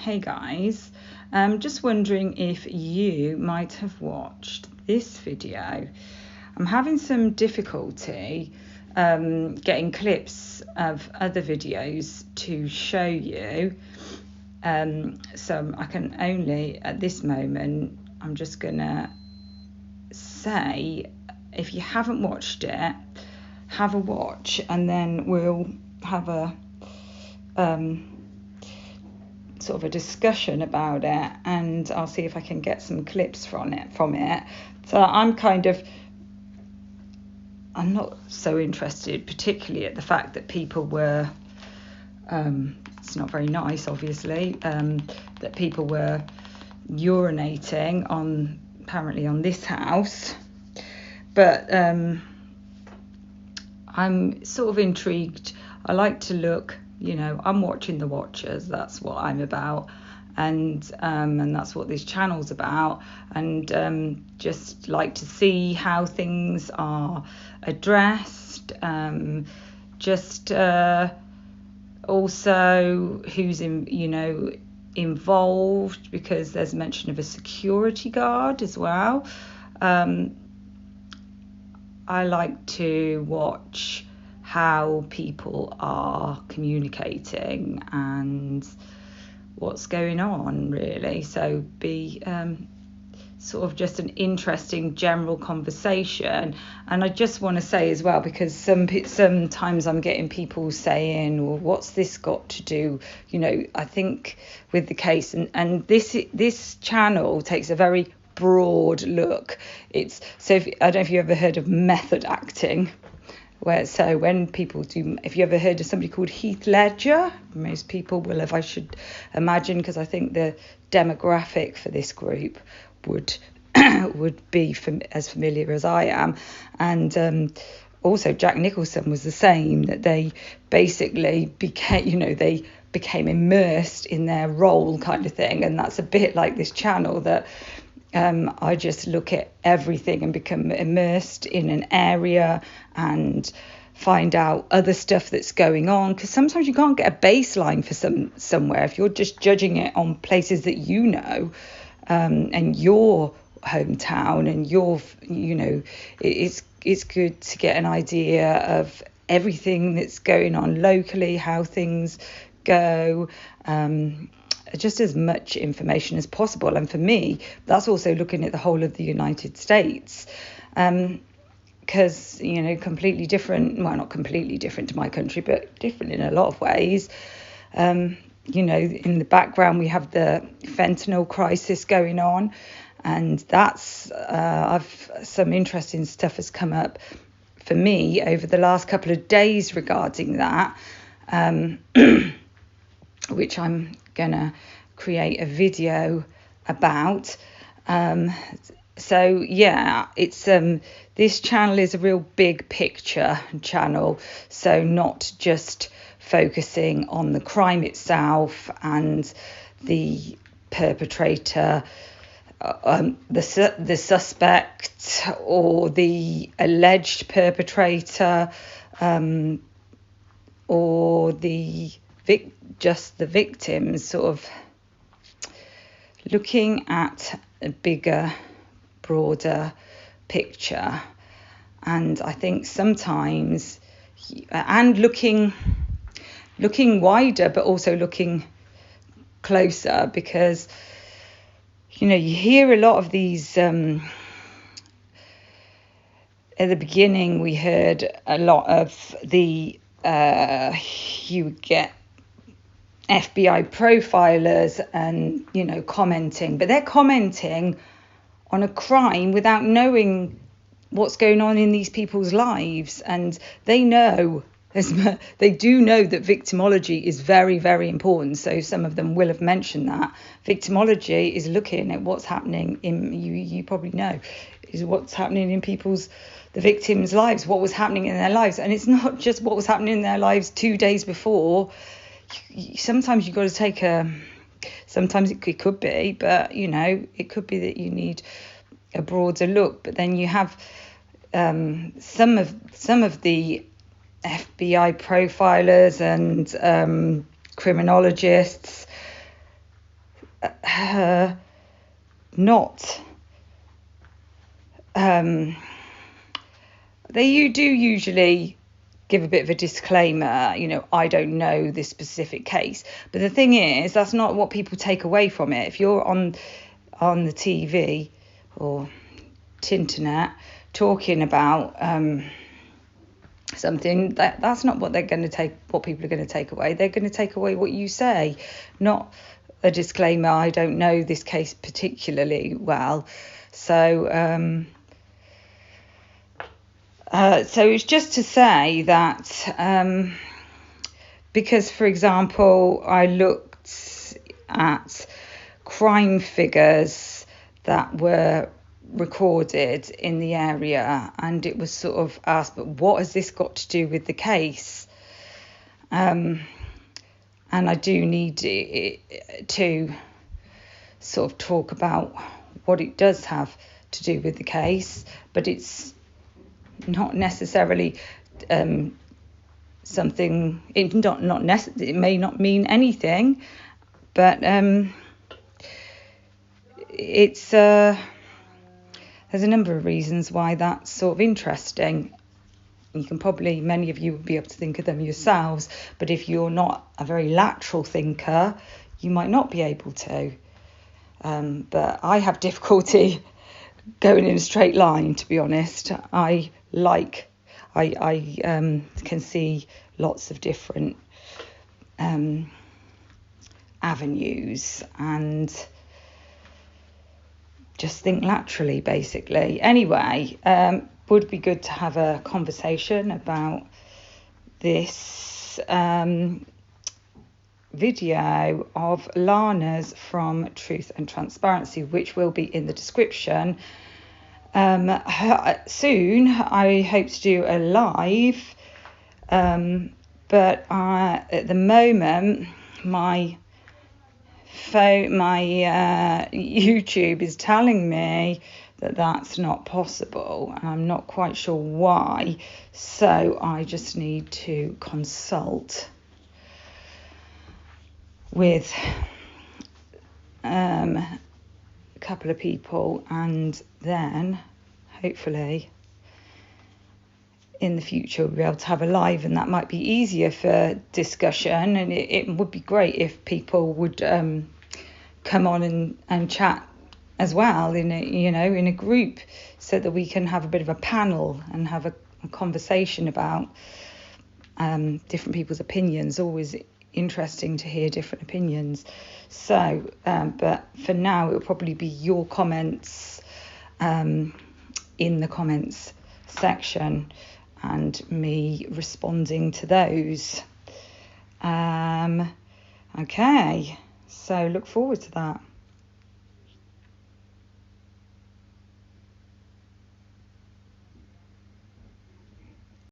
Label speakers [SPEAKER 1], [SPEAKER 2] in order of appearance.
[SPEAKER 1] Hey guys, just wondering if you might have watched this video. I'm having some difficulty getting clips of other videos to show you, so I can only, at this moment, I'm just gonna say, if you haven't watched it, have a watch, and then we'll have a sort of a discussion about it, and I'll see if I can get some clips from it. So I'm not so interested particularly at the fact that people were it's not very nice, obviously, that people were urinating apparently on this house, but I'm sort of intrigued. I like to look, I'm watching the watchers. That's what I'm about, and that's what this channel's about, and just like to see how things are addressed, also who's involved, because there's mention of a security guard as well. I like to watch how people are communicating and what's going on, really. So be sort of just an interesting general conversation. And I just want to say as well, because sometimes I'm getting people saying, well, what's this got to do, I think with the case, and this channel takes a very broad look. I don't know if you ever heard of method acting, when people do, if you ever heard of somebody called Heath Ledger, most people will have, I should imagine, because I think the demographic for this group would be as familiar as I am. And also Jack Nicholson was the same, that they basically became immersed in their role, kind of thing. And that's a bit like this channel, that I just look at everything and become immersed in an area and find out other stuff that's going on, because sometimes you can't get a baseline for somewhere if you're just judging it on places that and your hometown, and it's good to get an idea of everything that's going on locally, how things go, just as much information as possible. And for me, that's also looking at the whole of the United States, because completely different, well, not completely different to my country, but different in a lot of ways. In the background we have the fentanyl crisis going on, and that's some interesting stuff has come up for me over the last couple of days regarding that, which I'm gonna create a video about. So yeah, it's this channel is a real big picture channel, so not just focusing on the crime itself and the perpetrator, the suspect or the alleged perpetrator, or just the victims, sort of looking at a bigger, broader picture. And I think sometimes, and looking wider, but also looking closer, because you hear a lot of these, at the beginning we heard a lot of the you get FBI profilers and commenting, but they're commenting on a crime without knowing what's going on in these people's lives. And they do know that victimology is very, very important. So some of them will have mentioned that victimology is looking at what's happening you probably know, is what's happening in the victims' lives, what was happening in their lives. And it's not just what was happening in their lives 2 days before. Sometimes you've got to take sometimes it could be, but it could be that you need a broader look. But then you have some of the FBI profilers and criminologists not they do usually give a bit of a disclaimer, I don't know this specific case. But the thing is, that's not what people take away from it. If you're on the TV or internet talking about something, that's not what people are going to take away. They're going to take away what you say, not a disclaimer, I don't know this case particularly well. So it's just to say that because, for example, I looked at crime figures that were recorded in the area, and it was sort of asked, but what has this got to do with the case? And I do need to sort of talk about what it does have to do with the case, but it's not necessarily something. It may not mean anything, but it's there's a number of reasons why that's sort of interesting. You can probably, many of you will be able to think of them yourselves, but if you're not a very lateral thinker, you might not be able to. But I have difficulty going in a straight line, to be honest. I can see lots of different avenues and just think laterally, basically. Anyway, would be good to have a conversation about this video of Lana's from Truth and Transparency, which will be in the description. Soon, I hope to do a live, but at the moment, my YouTube is telling me that that's not possible, and I'm not quite sure why, so I just need to consult with a couple of people, and then hopefully in the future we'll be able to have a live, and that might be easier for discussion, and it would be great if people would come on and chat as well in a group, so that we can have a bit of a panel and have a conversation about different people's opinions. Always interesting to hear different opinions. So but for now, it will probably be your comments in the comments section and me responding to those. Okay, so look forward to that.